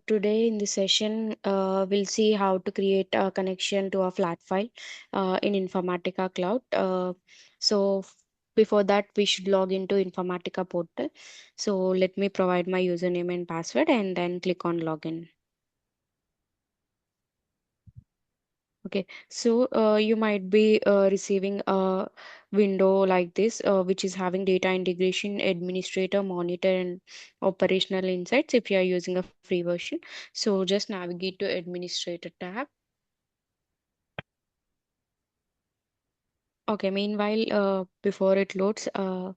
Today in this session, we'll see how to create a connection to a flat file in Informatica Cloud. Before that, we should log into Informatica portal. So let me provide my username and password and then click on login. Okay, so you might be receiving a window like this, which is having data integration, administrator, monitor, and operational insights if you are using a free version. So just navigate to administrator tab. Okay, meanwhile, before it loads, I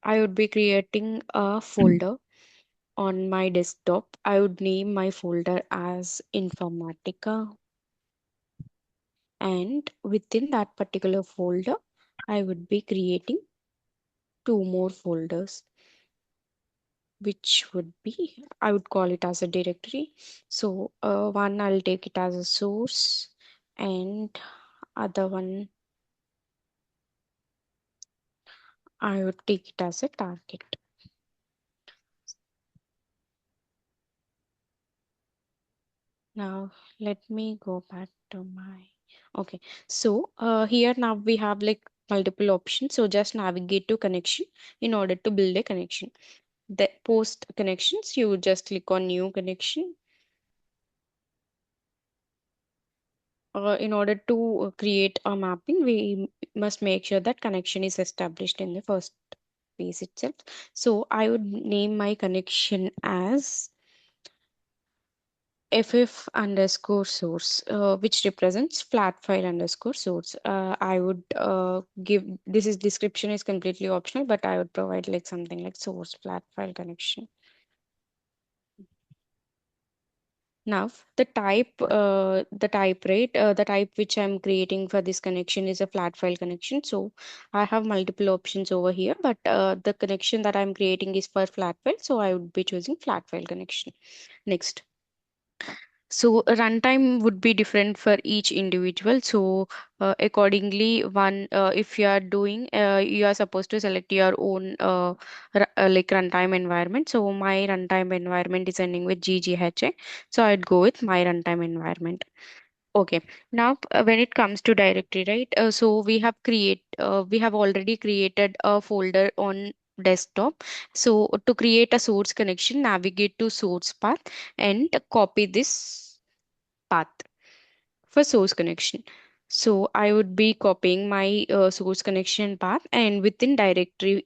would be creating a folder on my desktop. I would name my folder as Informatica, and within that particular folder, I would be creating two more folders, which would be, I would call it as a directory. So one I'll take it as a source, and other one I would take it as a target. Now let me go back to my, okay. So here now we have like multiple options. So just navigate to connection in order to build a connection. The post connections, you would just click on new connection. In order to create a mapping, we must make sure that connection is established in the first phase itself. So I would name my connection as ff underscore source, which represents flat file underscore source. I would give, this is description is completely optional, but I would provide like something like source flat file connection. Now the type which I'm creating for this connection is a flat file connection. So I have multiple options over here, but the connection that I'm creating is for flat file. So I would be choosing flat file connection. Next. So a runtime would be different for each individual. So accordingly, if you are doing, you are supposed to select your own like runtime environment. So my runtime environment is ending with GGHA. So I'd go with my runtime environment. Okay. Now, when it comes to directory, right? So we have already created a folder on desktop. So to create a source connection, navigate to source path and copy this path for source connection. So I would be copying my source connection path, and within directory,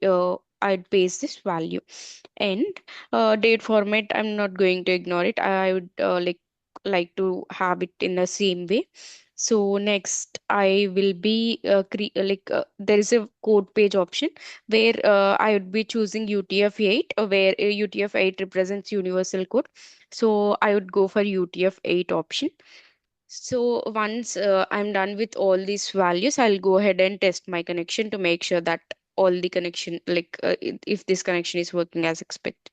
I'd paste this value. And date format, I'm not going to ignore it. I would like to have it in the same way. So next, I will be there is a code page option where I would be choosing UTF-8, where UTF-8 represents universal code. So I would go for UTF-8 option. So once I'm done with all these values, I'll go ahead and test my connection to make sure that all the connection, if this connection is working as expected.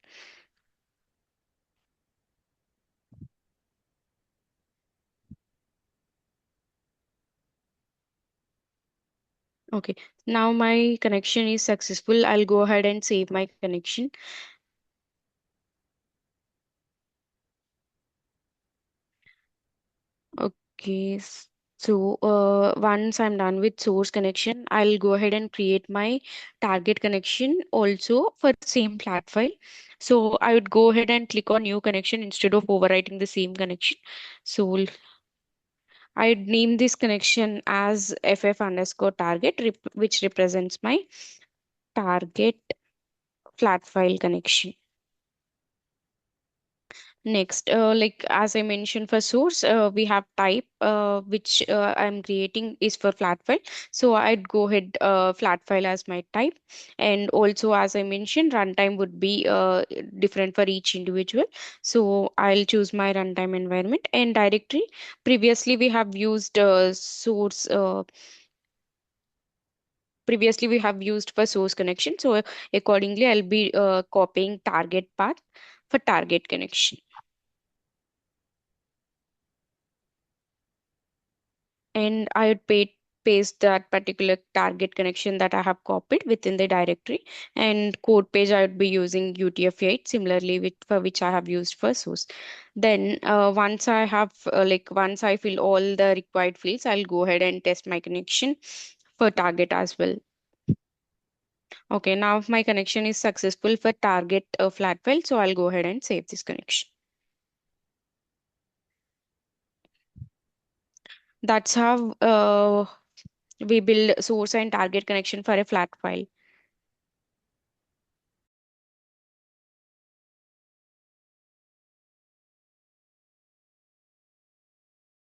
Okay, now my connection is successful. I'll go ahead and save my connection. Okay, so once I'm done with source connection, I'll go ahead and create my target connection also for same flat file. So I would go ahead and click on new connection instead of overwriting the same connection. So I'd name this connection as ff underscore target, which represents my target flat file connection. Next, like as I mentioned for source, we have type, which I'm creating is for flat file. So I'd go ahead flat file as my type. And also, as I mentioned, runtime would be different for each individual. So I'll choose my runtime environment and directory. Previously, we have used source. Previously, we have used for source connection. So accordingly, I'll be copying target path for target connection. And I would paste that particular target connection that I have copied within the directory. And code page, I would be using UTF-8, similarly with for which I have used for source. Then once I have once I fill all the required fields, I'll go ahead and test my connection for target as well. Okay, now my connection is successful for target flat file, so I'll go ahead and save this connection. That's how we build source and target connection for a flat file.